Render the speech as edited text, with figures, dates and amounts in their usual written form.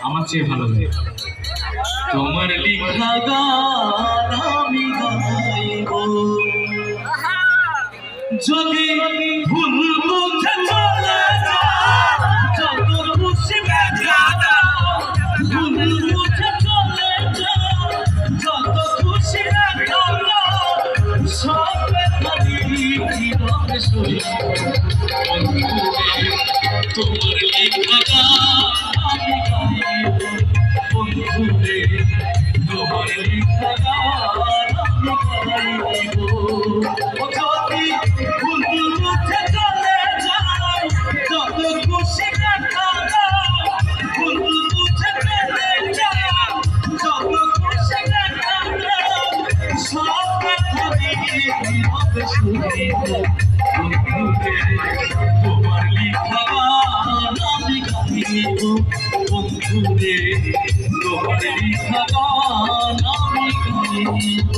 আমার চেয়ে ভালো লাগে। তোমার লিখা গান আমি গাইব যদি ভুল বুঝে চলে যায়, যত খুশি ব্যথা দাও, ভুল বুঝে চলে যায়, যত খুশি ব্যথা দাও, সব ব্যথা নীরবে সই। তোমার লিখা গান আমি গাইব বন্ধুরে, তোমার লিখা গান আমি গাইব। যদি ভুল বুঝে চলে যায়, যত খুশি ব্যথা দাও, ভুল বুঝে চলে যায়, যত খুশি ব্যথা দাও, সব ব্যথা নীরবে সইব। বন্ধুরে তোমার লিখা গান আমি গাইব, বন্ধুরে তোমার লিখা গান আমি গাইব।